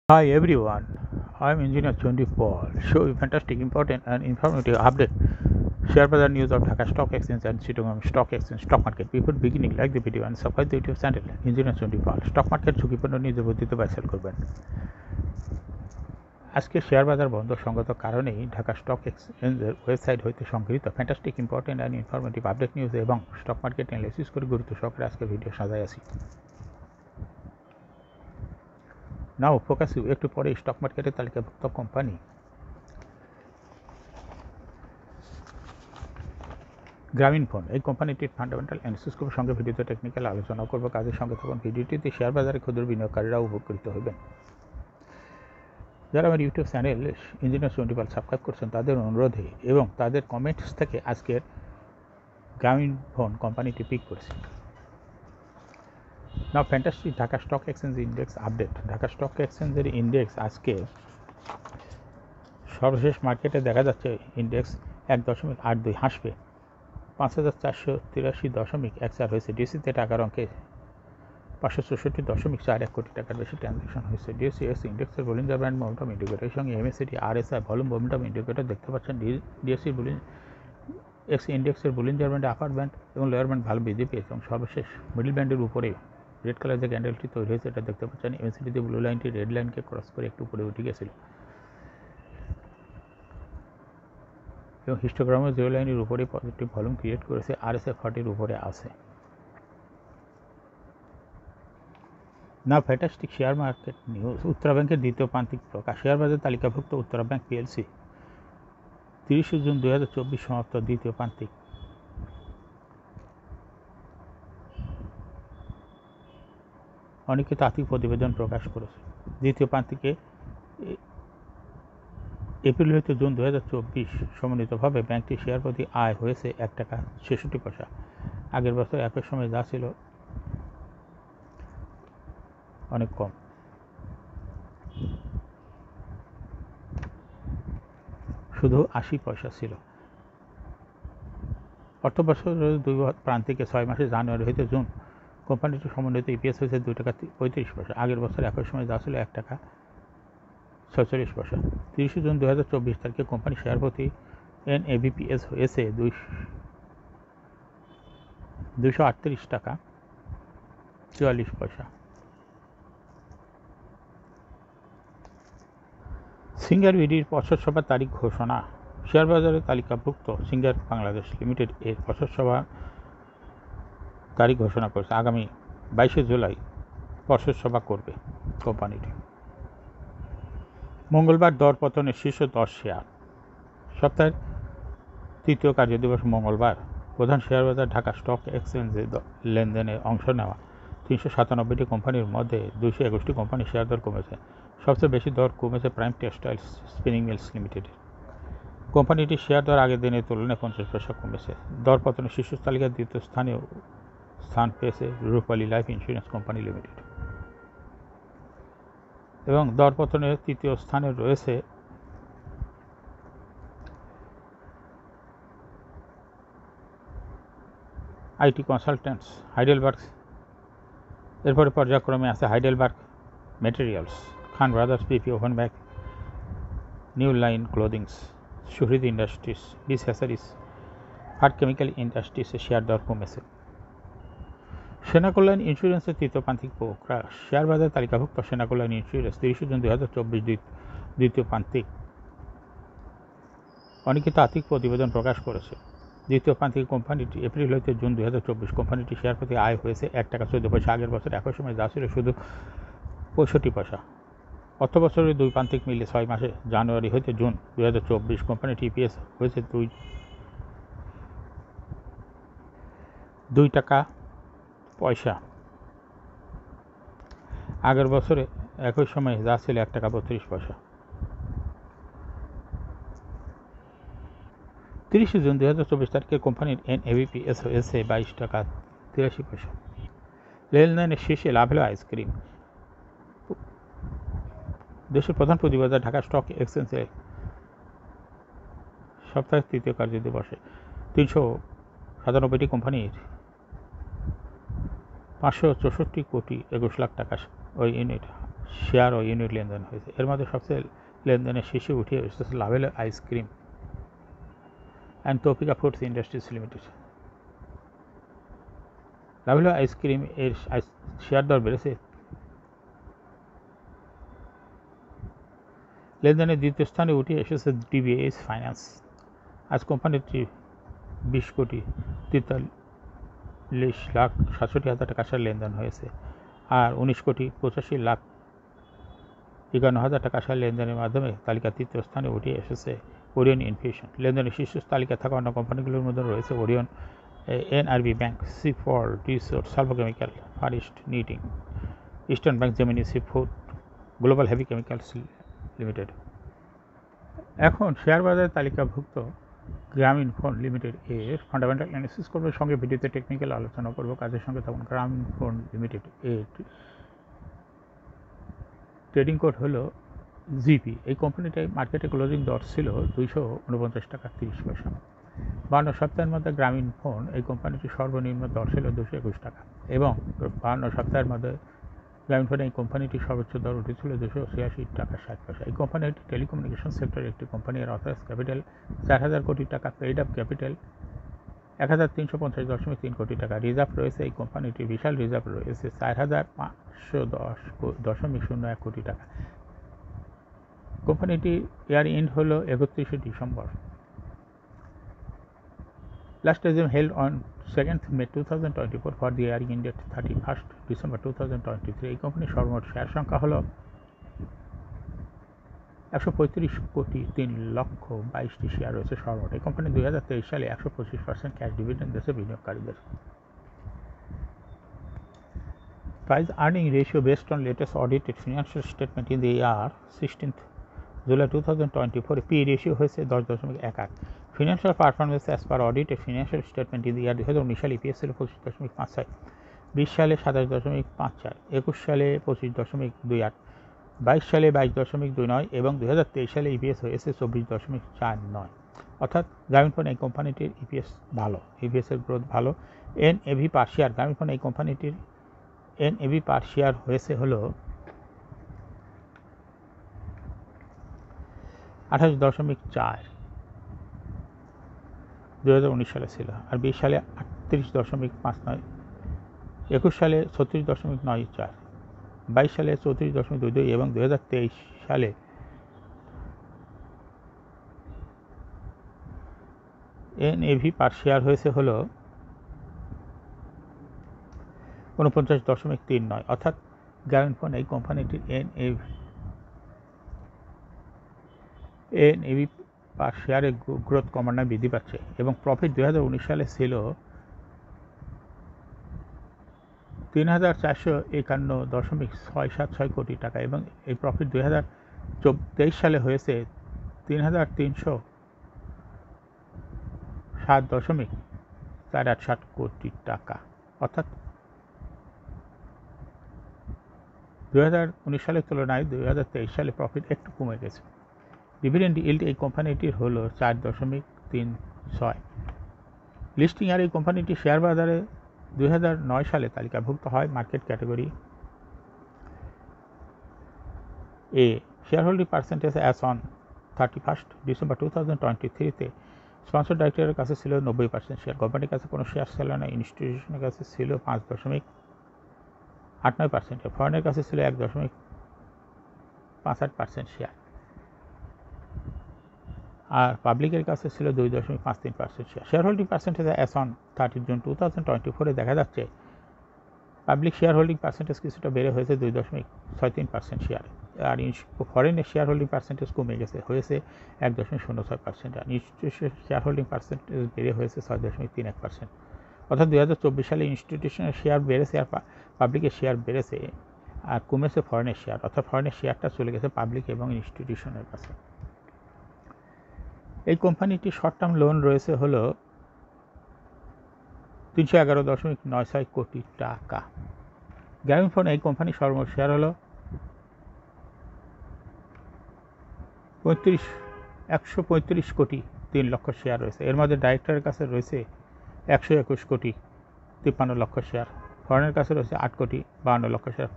Hi everyone, I'm Engineer Chundi Paul. Show you fantastic, important and informative update. Share bazar news of Dhaka Stock Exchange and Chittagong Stock Exchange stock market. Before beginning, like the video and subscribe the YouTube channel Engineer Chundi Paul. Stock market ঝুঁকিপূর্ণ নিজের বুদ্ধিতে buy sell করবেন। আজকে share বাজার বন্ধ সঙ্গত কারণেই Dhaka stock এক্সচেঞ্জের ওয়েবসাইট হইতে সংগৃহীত fantastic, important and informative update news এবং স্টক মার্কেট অ্যানালাইসিস করে গুরুত্ব সহকারে আজকে ভিডিও সাজাই আছি। নাও ফোকাস একটু পরে স্টক মার্কেটের তালিকাভুক্ত কোম্পানি গ্রামীণফোন। এই কোম্পানিটির ফান্ডামেন্টাল অ্যানালিসিস করব, সঙ্গে ভিডিওতে টেকনিক্যাল আলোচনা করব। কাজের সঙ্গে থাকুন। ভিডিওটিতে শেয়ার বাজারে ক্ষুদ্র বিনিয়োগকারীরাও উপকৃত হবেন। যারা আমার ইউটিউব চ্যানেল ইঞ্জিনিয়ার চন্ডী পাল সাবস্ক্রাইব করছেন তাদের অনুরোধে এবং তাদের কমেন্টস থেকে আজকের গ্রামীণফোন কোম্পানিটি পিক করেছি। Now fantastic Dhaka stock exchange index update. Dhaka stock এক্সচেঞ্জের ইন্ডেক্স আজকে সর্বশেষ মার্কেটে দেখা যাচ্ছে ইন্ডেক্স 1.82 হাসবে 5,483.14 হয়েছে। ডিএসসিতে টাকার অঙ্কে 564.41 কোটি টাকার বেশি ট্রানজাকশন হয়েছে। ডিএসসি ইন্ডেক্সের বলিঞ্জার ব্যান্ড মোমেন্টাম ইন্ডিকেটর, এর সঙ্গে MACD RSI volume momentum indicator দেখতে পাচ্ছেন। ডিএসসি এক্স ইন্ডেক্সের বলিঞ্জার ব্যান্ড আপার ব্যান্ড এবং লোয়ার ব্যান্ড ভালো বৃদ্ধি পেয়েছে এবং সর্বশেষ মিডল ব্যান্ডের উপরে রেড কালার যে ক্যান্ডেলটি তৈরি হয়েছে এটা দেখতে পাচ্ছেন। এমএসিডিতে ব্লু লাইনটি রেড লাইনকে ক্রস করে একটু উপরে উঠে গেছিল এবং হিস্টোগ্রামের জিরো লাইনের উপরে পজিটিভ ভলিউম ক্রিয়েট করেছে। আরএসআই 40 উপরে আছে। না fantastic share market news. Uttara ব্যাংকের দ্বিতীয় প্রান্তিক প্রকাশ। শেয়ার বাজার তালিকাভুক্ত উত্তরা ব্যাংক পিএলসি 30 জুন 2024 সমাপ্ত দ্বিতীয় প্রান্তিক। অনেকে তাত্ত্বিক প্রতিবেদন প্রকাশ করেছে। দ্বিতীয় প্রান্তিকে এপ্রিল হইতে জুন 2024 সমন্বিতভাবে ব্যাংকটির শেয়ার প্রতি আয় হয়েছে 1 টাকা 66 পয়সা। আগের বছর একই সময় যা ছিল অনেক কম। শুধু 80 পয়সা ছিল। অর্থবছরের দুই প্রান্তিকে 6 মাসে জানুয়ারি হইতে জুন কোম্পানিটির সমন্বিত ইপিএস হয়েছে 2 টাকা 35 পয়সা। আগের বছর একই সময় যা ছিল 1 টাকা 46 পয়সা। 30 জুন 2024 তারিখে কোম্পানি শেয়ার প্রতি এনএবিপিএস হয়েছে 238 টাকা 44 পয়সা। সিঙ্গার বিডির পর্ষদ সভার তারিখ ঘোষণা। শেয়ার বাজারে তালিকাভুক্ত সিঙ্গার বাংলাদেশ লিমিটেড এর পর্ষদ সভা তারিখ ঘোষণা করেছে। আগামী 22 জুলাই পর্ষদ সভা করবে কোম্পানিটি। মঙ্গলবার দর পতনের শীর্ষ 10 শেয়ার। সপ্তাহের তৃতীয় কার্যদিবস মঙ্গলবার প্রধান শেয়ার বাজার ঢাকা স্টক এক্সচেঞ্জে লেনদেনে অংশ নেওয়া 397টি কোম্পানির মধ্যে 221টি কোম্পানির শেয়ার দর কমেছে। সবচেয়ে বেশি দর কমেছে প্রাইম টেক্সটাইলস স্পিনিং মিলস লিমিটেডের। কোম্পানিটির শেয়ার দর আগের দিনের তুলনায় 50 পয়সা কমেছে। দর পতনের শীর্ষ তালিকার দ্বিতীয় স্থান পেয়েছে রূপালী লাইফ ইন্স্যুরেন্স কোম্পানি লিমিটেড এবং দর পতনের তৃতীয় স্থানে রয়েছে আইটি কনসালটেন্টস হাইডেলবার্গ। এরপরে পর্যায়ক্রমে আছে Heidelberg materials, Khan brothers, BP woven bag, new line clothings, Suhrid industries, বিস হ্যাসারিস, হার্ট কেমিক্যাল ইন্ডাস্ট্রিজের শেয়ার দর কমেছে। সেনা কল্যাণ ইন্স্যুরেন্সের তৃতীয় প্রান্তিক প্রকাশ। শেয়ার বাজার তালিকাভুক্ত সেনা কল্যাণ ইন্স্যুরেন্স 30 জুন 2024 দ্বিতীয় প্রান্তিক। অনেকে তাত্ত্বিক প্রতিবেদন প্রকাশ করেছে। দ্বিতীয় প্রান্তিক কোম্পানিটি এপ্রিল হইতে জুন 2024 কোম্পানিটি শেয়ার প্রতি আয় হয়েছে 1 টাকা 14 পয়সা। আগের বছর একই সময় যা ছিল শুধু 65 পয়সা। অর্থ বছরের দুই প্রান্তিক মিলে 6 মাসে জানুয়ারি হইতে জুন 2024 কোম্পানিটি ইপিএস হয়েছে 2 টাকা পয়সা। আগের বছরে একই সময় যা ছিল 1 টাকা 32 পয়সা। 30 জুন 2024 তারিখে কোম্পানির এনএবিপিএস হয়েছে 22 টাকা 83 পয়সা। লেনদেনের শীর্ষে লাভ হলো আইসক্রিম। দেশের প্রধান পুঁজিবাজার ঢাকা স্টক এক্সচেঞ্জে সপ্তাহের তৃতীয় কার্যদিবসে 397টি কোম্পানির 564 কোটি 21 লাখ টাকা ওই ইউনিট শেয়ার ও ইউনিট লেনদেন হয়েছে। এর মধ্যে সবচেয়ে লেনদেনের শীর্ষে উঠে এসেছে Lovello ice cream and Tofika foods industries limited. Lovello ice cream এর শেয়ার দর বেড়েছে। লেনদেনের দ্বিতীয় স্থানে উঠে এসেছে ডিবিএস ফাইন্যান্স। আজ কোম্পানিটি 20,43,67,000 টাকা লেনদেন হয়েছে, আর 19,85,51,000 টাকা লেনদেনের মাধ্যমে তালিকা তৃতীয় স্থানে উঠে এসেছে ওরিয়ন ইনফিউশন। লেনদেনের শীর্ষ তালিকায় থাকা অন্য কোম্পানিগুলোর মধ্যে রয়েছে ওরিয়ন, এনআরবি ব্যাংক, সিফল resource, Salvo chemical, far east knitting, eastern bank, Gemini seafood, global heavy chemicals limited. এখন শেয়ার বাজারে তালিকাভুক্ত গ্রামীণ ফোন লিমিটেড এর ফান্ডামেন্টাল অ্যানালিসিস করবে, সঙ্গে ভিডিওতে টেকনিক্যাল আলোচনা করব। কাজের সঙ্গে তখন গ্রামীণ ফোন লিমিটেড এর ট্রেডিং কোড হলো জিপি। এই কোম্পানিটাই মার্কেটে ক্লোজিং দর ছিল 249 টাকা 30 পয়সা। 52 সপ্তাহের মধ্যে গ্রামীণ ফোন এই কোম্পানিটির সর্বনিম্ন দর ছিল 221 টাকা, এবং 52 সপ্তাহের মধ্যে গ্রামীণ ফোন এই কোম্পানিটির সর্বোচ্চ দর উঠেছিল 286 টাকা 60 পয়সা। এই কোম্পানিটি টেলিকমিউনিকেশন সেক্টরের একটি কোম্পানি। এর অথরাইজ ক্যাপিটাল 4,000 কোটি টাকা, পেইড আপ ক্যাপিটাল 1,350.3 কোটি টাকা। রিজার্ভ রয়েছে এই কোম্পানিটির বিশাল রিজার্ভ রয়েছে 4,510.01 কোটি টাকা। কোম্পানিটি ইয়ার এন্ড হল 31শে December. Last exam held on 2nd May 2024 for the yearing ended 31st December 2023। এই কোম্পানির সর্বমোট শেয়ার সংখ্যা হল 135,03,22,000 শেয়ার রয়েছে সর্বমোট। এই কোম্পানি 2023 সালে 125% ক্যাশ ডিভিডেন্ড দিয়েছে বিনিয়োগকারীদের। Price earning ratio based on latest audited financial statement in the year 16th July 2024, P ratio হয়েছে 10.18। Financial performance as per audited financial statement in the year 2019 সালে ইপিএস ছিল 25.56, 20 সালে 27.54, 21 সালে 25.28, 22 সালে 22.29 এবং 2023 সালে ইপিএস হয়েছে 24.49। অর্থাৎ গ্রামীণ ফোন এই কোম্পানিটির ইপিএস ভালো, ইপিএসের গ্রোথ ভালো। এনএভি পার শেয়ার, গ্রামীণ ফোন এই কোম্পানিটির এনএভি পার শেয়ার হয়েছে হলো 28.4, 2019 সালে ছিল, আর 20 সালে 38.59, 21 সালে 36.94, 22 সালে 34.22 এবং 2023 সালে এনএভি পার শেয়ার হয়েছে হলো 49.39। অর্থাৎ গ্রামীণ ফোন এই কোম্পানিটির এনএভি পার শেয়ারের গ্রোথ ক্রমান্বয়ে বৃদ্ধি পাচ্ছে, এবং প্রফিট 2019 সালে ছিল 3,451.676 কোটি টাকা, এবং এই প্রফিট 2023 সালে হয়েছে 3,307.487 কোটি টাকা। অর্থাৎ 2019 সালের তুলনায় 2023 সালে প্রফিট একটু কমে গেছে। ডিভিডেন্ড ইল্ড এই কোম্পানিটির হল 4.36। লিস্টিং আর এই কোম্পানিটি শেয়ার বাজারে 2009 সালে তালিকাভুক্ত হয় market category A. Share holding percentage as on 31st December 2023-তে স্পন্সর ডাইরেক্টরের কাছে ছিল 90% শেয়ার, কোম্পানির কাছে কোনো শেয়ার ছিল না, ইনস্টিটিউশনের কাছে ছিল 5.89%, ফরেনের কাছে ছিল 1.58% শেয়ার, আর পাবলিকের কাছে ছিল 2.53% share. Share holding percentage as on 30 June 2024-এ দেখা যাচ্ছে পাবলিক শেয়ার হোল্ডিং পার্সেন্টেজ কিছুটা বেড়ে হয়েছে 2.63% শেয়ার, আর ফরেনের শেয়ার হোল্ডিং পার্সেন্টেজ কমে গেছে, হয়েছে 1.06%, আর ইনস্টিটিউশনাল শেয়ার হোল্ডিং পার্সেন্টেজ বেড়ে হয়েছে 6.31%। অর্থাৎ 2024 সালে ইনস্টিটিউশনাল শেয়ার বেড়েছে আর পাবলিকের শেয়ার বেড়েছে, আর কমেছে ফরেনের শেয়ার, অর্থাৎ ফরেনের শেয়ারটা চলে গেছে পাবলিক এবং ইনস্টিটিউশনের কাছে। এই কোম্পানিটি শর্ট টার্ম লোন রয়েছে হলো 311.96 কোটি টাকা। গ্রামীণ ফোন এই কোম্পানির সর্বমোট শেয়ার হলো 135 কোটি 3 লক্ষ শেয়ার রয়েছে। এর মধ্যে ডাইরেক্টরের কাছে রয়েছে 121 কোটি 53 লক্ষ শেয়ার, ফরেনের কাছে রয়েছে 8 কোটি 52 লক্ষ শেয়ার।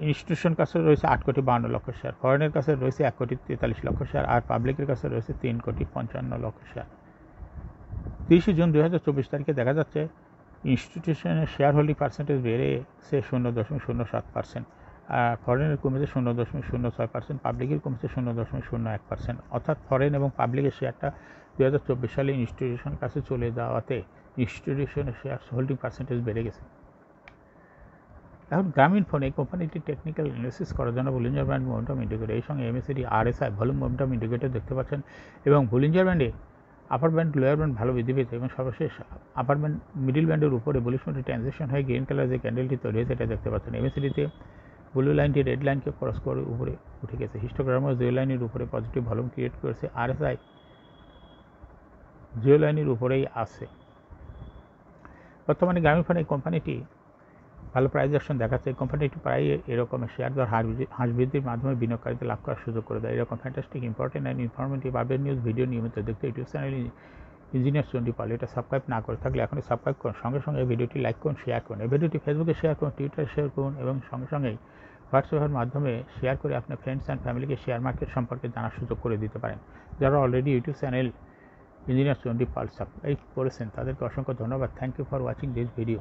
ইনস্টিটিউশন কাছে রয়েছে 8,52,00,000 শেয়ার, ফরেনের কাছে রয়েছে 1,43,00,000 শেয়ার, আর পাবলিকের কাছে রয়েছে 3,55,00,000 শেয়ার। 30 জুন 2024 তারিখে দেখা যাচ্ছে ইনস্টিটিউশনের শেয়ার হোল্ডিং পার্সেন্টেজ বেড়েছে 0.07%, আর ফরেনের কমেছে 0.06%, পাবলিকের কমেছে 0.01%। অর্থাৎ ফরেন এবং পাবলিকের শেয়ারটা 2024 সালে ইনস্টিটিউশনের কাছে চলে যাওয়াতে ইনস্টিটিউশনের শেয়ার হোল্ডিং পার্সেন্টেজ বেড়ে গেছে। এখন গ্রামীণ ফোন এই কোম্পানিটির টেকনিক্যাল অ্যানালিসিস করার জন্য বলিঞ্জার ব্যান্ড মোমেন্টাম ইন্ডিকেটর, এই সঙ্গে MACD RSI volume momentum indicator দেখতে পাচ্ছেন, এবং বলিঞ্জার ব্যান্ডে আপার ব্যান্ড লোয়ার ব্যান্ড ভালো বৃদ্ধি পেয়েছে, এবং সর্বশেষ আপার ব্যান্ড মিডিল ব্যান্ডের উপরে বুলিশ মোডে ট্রানজিশন হয়ে গ্রিন কালার যে ক্যান্ডেলটি তৈরি হয়েছে এটা দেখতে পাচ্ছেন। MACDতে ব্লু লাইনটি রেড লাইনকে ক্রস করে উপরে উঠে গেছে, হিস্টোগ্রামও জিরো লাইনের উপরে পজিটিভ ভলিউম ক্রিয়েট করেছে, RSI জিরো লাইনের উপরেই আছে। বর্তমানে গ্রামীণ ফোন এই কোম্পানিটি ভালো প্রাইস অ্যাকশন দেখাচ্ছে। এই কোম্পানিটি প্রায় এরকমের শেয়ার দর হ্রাস বৃদ্ধির মাধ্যমে বিনিয়োগকারীদের লাভ করার সুযোগ করে দেয়। এরকম fantastic important and informative update news video নিয়মিত দেখতে ইউটিউব চ্যানেল ইঞ্জিনিয়ার 20 এটা সাবস্ক্রাইব না করে থাকলে এখনই সাবস্ক্রাইব করুন, সঙ্গে সঙ্গে এই ভিডিওটি লাইক করুন, শেয়ার করুন, এই ভিডিওটি ফেসবুকে শেয়ার করুন, টুইটারে শেয়ার করুন, এবং সঙ্গে সঙ্গেই হোয়াটসঅ্যাপের মাধ্যমে শেয়ার করে আপনার ফ্রেন্ডস অ্যান্ড ফ্যামিলিকে শেয়ার মার্কেট সম্পর্কে জানার সুযোগ করে দিতে পারেন। যারা already YouTube channel engineer 20 subscribe করেছেন তাদেরকে অসংখ্য ধন্যবাদ। Thank you for watching this video.